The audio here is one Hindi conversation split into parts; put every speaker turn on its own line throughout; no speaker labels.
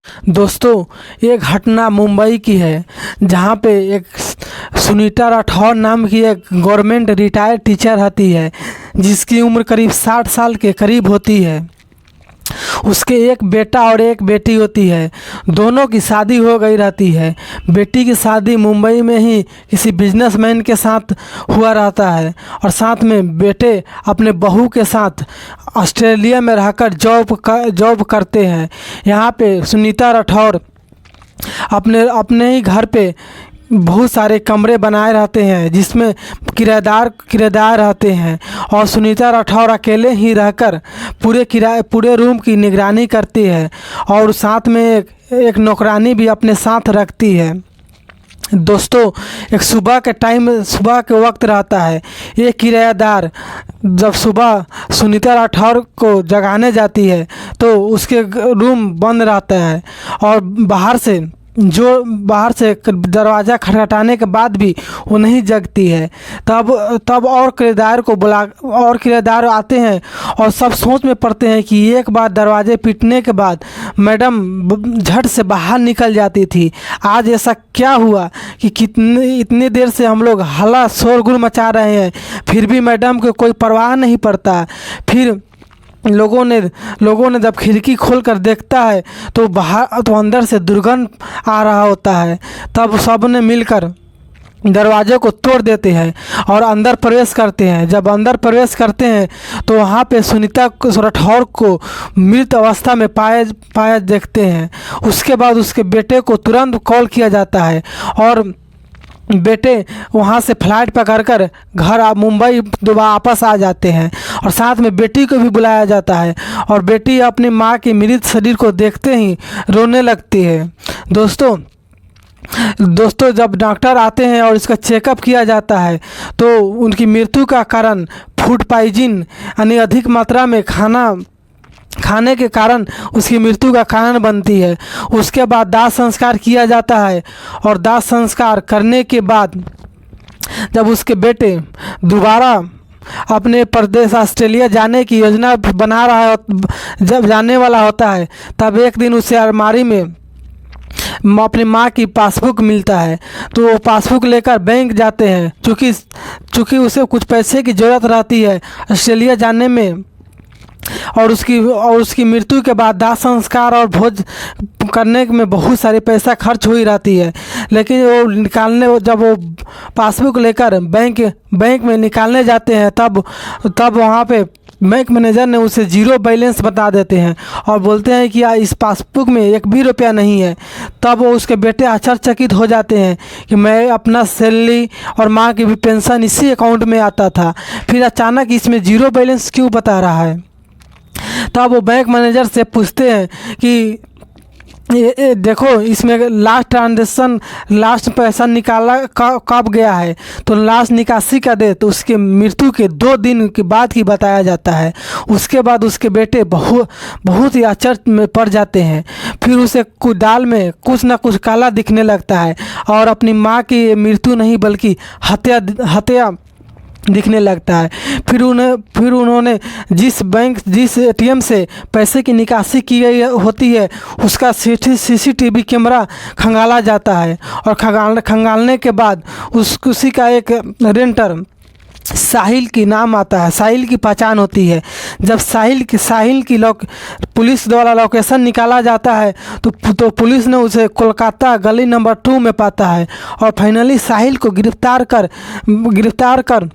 दोस्तों, एक घटना मुंबई की है जहाँ पे एक सुनीता राठौर नाम की एक गवर्नमेंट रिटायर्ड टीचर होती है जिसकी उम्र करीब 60 साल के करीब होती है। उसके एक बेटा और एक बेटी होती है। दोनों की शादी हो गई रहती है। बेटी की शादी मुंबई में ही किसी बिजनेसमैन के साथ हुआ रहता है और साथ में बेटे अपने बहू के साथ ऑस्ट्रेलिया में रहकर जॉब करते हैं। यहाँ पे सुनीता राठौर अपने अपने ही घर पे बहुत सारे कमरे बनाए रहते हैं जिसमें किराएदार रहते हैं और सुनीता राठौर अकेले ही रहकर पूरे रूम की निगरानी करती है और साथ में एक नौकरानी भी अपने साथ रखती है। दोस्तों, एक सुबह के वक्त रहता है। ये किराएदार जब सुबह सुनीता राठौर को जगाने जाती है तो उसके रूम बंद रहता है और बाहर से दरवाज़ा खटखटाने के बाद भी वो नहीं जगती है। तब और किराएदार आते हैं और सब सोच में पड़ते हैं कि एक बार दरवाजे पीटने के बाद मैडम झट से बाहर निकल जाती थी। आज ऐसा क्या हुआ कि इतनी देर से हम लोग हल्ला शोरगुल मचा रहे हैं, फिर भी मैडम को कोई परवाह नहीं पड़ता। फिर लोगों ने जब खिड़की खोलकर देखता है तो अंदर से दुर्गंध आ रहा होता है। तब सब ने मिलकर दरवाजे को तोड़ देते हैं और अंदर प्रवेश करते हैं। जब अंदर प्रवेश करते हैं तो वहाँ पे सुनीता राठौर को मृत अवस्था में पाया देखते हैं। उसके बाद उसके बेटे को तुरंत कॉल किया जाता है और बेटे वहाँ से फ्लाइट पकड़कर घर मुंबई दोबारा वापस आ जाते हैं और साथ में बेटी को भी बुलाया जाता है और बेटी अपनी माँ के मृत शरीर को देखते ही रोने लगती है। दोस्तों, जब डॉक्टर आते हैं और इसका चेकअप किया जाता है तो उनकी मृत्यु का कारण फूड पॉइजन यानी अधिक मात्रा में खाने के कारण उसकी मृत्यु का कारण बनती है। उसके बाद दाह संस्कार किया जाता है और दाह संस्कार करने के बाद जब उसके बेटे दोबारा अपने प्रदेश ऑस्ट्रेलिया जाने की योजना बना रहा है, जब जाने वाला होता है तब एक दिन उसे अलमारी में अपनी माँ की पासबुक मिलता है। तो वो पासबुक लेकर बैंक जाते हैं चूँकि उसे कुछ पैसे की ज़रूरत रहती है ऑस्ट्रेलिया जाने में और उसकी मृत्यु के बाद दाह संस्कार और भोज करने में बहुत सारे पैसा खर्च हुई रहती है। लेकिन जब वो पासबुक लेकर बैंक में निकालने जाते हैं तब वहाँ पे बैंक मैनेजर ने उसे जीरो बैलेंस बता देते हैं और बोलते हैं कि इस पासबुक में एक भी रुपया नहीं है। तब वो उसके बेटे आश्चर्यचकित हो जाते हैं कि मैं अपना सैलरी और माँ की भी पेंशन इसी अकाउंट में आता था, फिर अचानक इसमें जीरो बैलेंस क्यों बता रहा है। तब वो बैंक मैनेजर से पूछते हैं कि ये देखो इसमें लास्ट पैसा निकाला कब गया है, तो लास्ट निकासी का दे तो उसके मृत्यु के 2 दिन के बाद ही बताया जाता है। उसके बाद उसके बेटे बहुत ही आश्चर्य में पड़ जाते हैं। फिर उसे दाल में कुछ ना कुछ काला दिखने लगता है और अपनी माँ की मृत्यु नहीं बल्कि हत्या दिखने लगता है। फिर उन्होंने जिस एटीएम से पैसे की निकासी की गई होती है उसका सीसीटीवी कैमरा खंगाला जाता है और खंगालने के बाद उसी का एक रेंटर साहिल की नाम आता है। साहिल की पहचान होती है। जब साहिल की पुलिस द्वारा लोकेशन निकाला जाता है तो पुलिस ने उसे कोलकाता गली नंबर 2 में पाता है और फाइनली साहिल को गिरफ्तार कर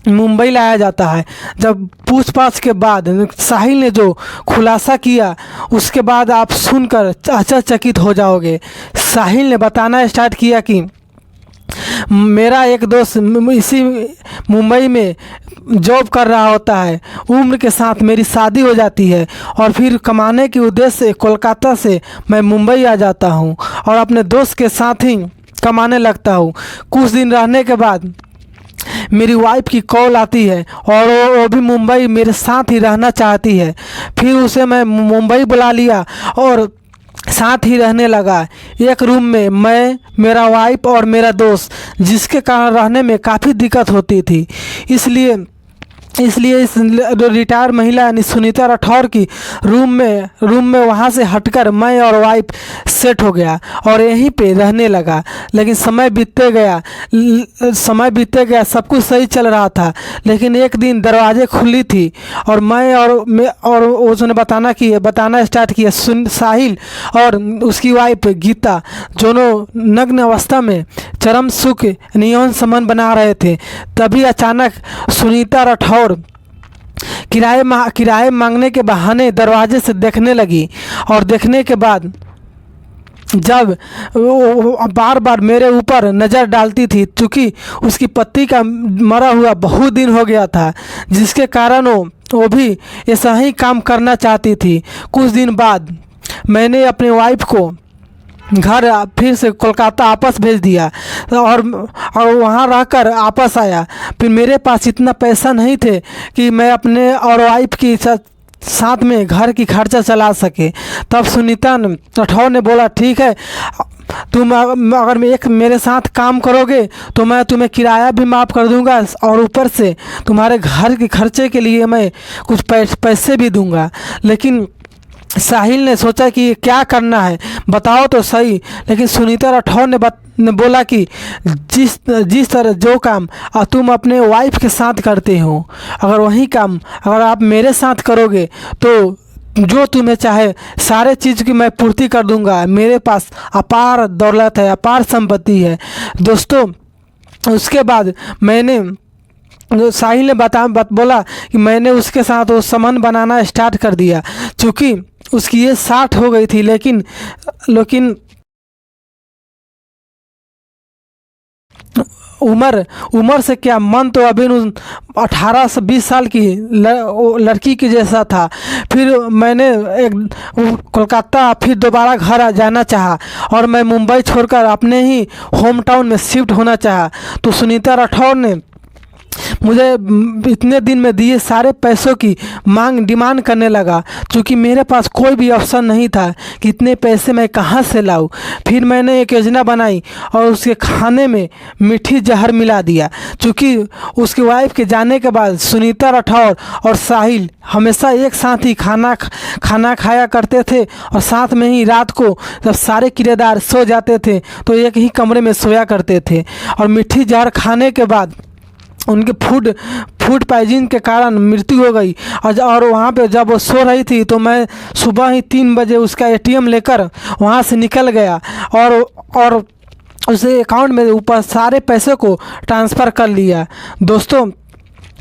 मुंबई लाया जाता है। जब पूछताछ के बाद साहिल ने जो खुलासा किया उसके बाद आप सुनकर आश्चर्यचकित हो जाओगे। साहिल ने बताना स्टार्ट किया कि मेरा एक दोस्त इसी मुंबई में जॉब कर रहा होता है, उम्र के साथ मेरी शादी हो जाती है और फिर कमाने के उद्देश्य से कोलकाता से मैं मुंबई आ जाता हूँ और अपने दोस्त के साथ ही कमाने लगता हूँ। कुछ दिन रहने के बाद मेरी वाइफ की कॉल आती है और वो भी मुंबई मेरे साथ ही रहना चाहती है। फिर उसे मैं मुंबई बुला लिया और साथ ही रहने लगा एक रूम में, मैं, मेरा वाइफ और मेरा दोस्त, जिसके कारण रहने में काफ़ी दिक्कत होती थी। इसलिए इसलिए इस रिटायर महिला यानी सुनीता राठौर की रूम में वहाँ से हटकर मैं और वाइफ सेट हो गया और यहीं पे रहने लगा। लेकिन समय बीतते गया सब कुछ सही चल रहा था। लेकिन एक दिन दरवाजे खुली थी और मैं और उसने बताना स्टार्ट किया। साहिल और उसकी वाइफ गीता दोनों नग्न अवस्था में चरम सुख यौन संबंध बना रहे थे। तभी अचानक सुनीता राठौर किराए मांगने के बहाने दरवाजे से देखने लगी और देखने के बाद जब वो बार बार मेरे ऊपर नज़र डालती थी, चूँकि उसकी पति का मरा हुआ बहुत दिन हो गया था, जिसके कारण वो भी ऐसा ही काम करना चाहती थी। कुछ दिन बाद मैंने अपनी वाइफ को घर फिर से कोलकाता वापस भेज दिया और वहाँ रहकर वापस आया। फिर मेरे पास इतना पैसा नहीं थे कि मैं अपने और वाइफ की साथ में घर की खर्चा चला सके। तब सुनीता राठौर ने बोला, ठीक है, तुम अगर मेरे साथ काम करोगे तो मैं तुम्हें किराया भी माफ़ कर दूंगा और ऊपर से तुम्हारे घर के खर्चे के लिए मैं कुछ पैसे भी दूंगा। लेकिन साहिल ने सोचा कि क्या करना है, बताओ तो सही। लेकिन सुनीता राठौर ने बोला कि जिस तरह जो काम तुम अपने वाइफ के साथ करते हो, अगर वही काम अगर आप मेरे साथ करोगे तो जो तुम्हें चाहे सारे चीज़ की मैं पूर्ति कर दूंगा। मेरे पास अपार दौलत है, अपार संपत्ति है। दोस्तों, उसके बाद मैंने साहिल ने बोला कि मैंने उसके साथ वो संबंध बनाना स्टार्ट कर दिया। चूँकि उसकी ये 60 हो गई थी, लेकिन उम्र से क्या, मन तो अभी 18 से 20 साल की लड़की के जैसा था। फिर मैंने कोलकाता फिर दोबारा घर जाना चाहा और मैं मुंबई छोड़कर अपने ही होम टाउन में शिफ्ट होना चाहा। तो सुनीता राठौर ने मुझे इतने दिन में दिए सारे पैसों की डिमांड करने लगा। क्योंकि मेरे पास कोई भी ऑप्शन नहीं था कि इतने पैसे मैं कहाँ से लाऊं। फिर मैंने एक योजना बनाई और उसके खाने में मीठी जहर मिला दिया। क्योंकि उसकी वाइफ के जाने के बाद सुनीता राठौर और साहिल हमेशा एक साथ ही खाना खाया करते थे और साथ में ही रात को जब सारे किराएदार सो जाते थे तो एक ही कमरे में सोया करते थे। और मीठी जहर खाने के बाद उनके फूड पॉइजन के कारण मृत्यु हो गई। और वहाँ पे जब वो सो रही थी तो मैं सुबह ही 3 बजे उसका ATM लेकर वहाँ से निकल गया और उसे अकाउंट में ऊपर सारे पैसे को ट्रांसफ़र कर लिया। दोस्तों,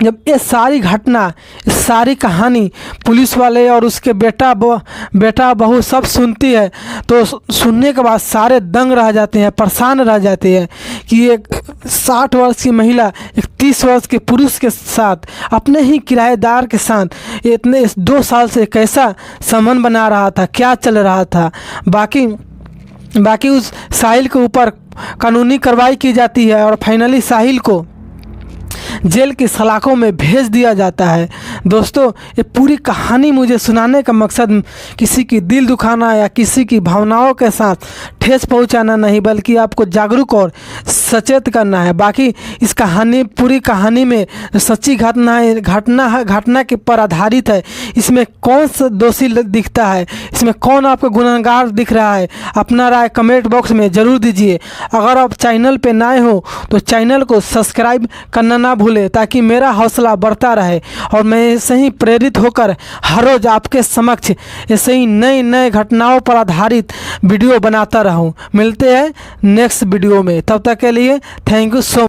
जब ये सारी घटना, इस सारी कहानी पुलिस वाले और उसके बेटा बहू सब सुनती है तो सुनने के बाद सारे दंग रह जाते हैं, परेशान रह जाते हैं कि एक 60 वर्ष की महिला एक 30 वर्ष के पुरुष के साथ, अपने ही किराएदार के साथ इतने 2 साल से कैसा संबंध बना रहा था, क्या चल रहा था। बाकी उस साहिल के ऊपर कानूनी कार्रवाई की जाती है और फाइनली साहिल को जेल की सलाखों में भेज दिया जाता है। दोस्तों, ये पूरी कहानी मुझे सुनाने का मकसद किसी की दिल दुखाना या किसी की भावनाओं के साथ ठेस पहुंचाना नहीं, बल्कि आपको जागरूक और सचेत करना है। बाकी इस पूरी कहानी में सच्ची घटना के पर आधारित है। इसमें कौन सा दोषी दिखता है, इसमें कौन आपको गुनहगार दिख रहा है, अपना राय कमेंट बॉक्स में ज़रूर दीजिए। अगर आप चैनल पे नए हो तो चैनल को सब्सक्राइब करना ना भूलें, ताकि मेरा हौसला बढ़ता रहे और मैं ऐसे ही प्रेरित होकर हर रोज़ आपके समक्ष ऐसे ही नए घटनाओं पर आधारित वीडियो बनाता रहूं। मिलते हैं नेक्स्ट वीडियो में, तब तक के लिए थैंक यू सो मच।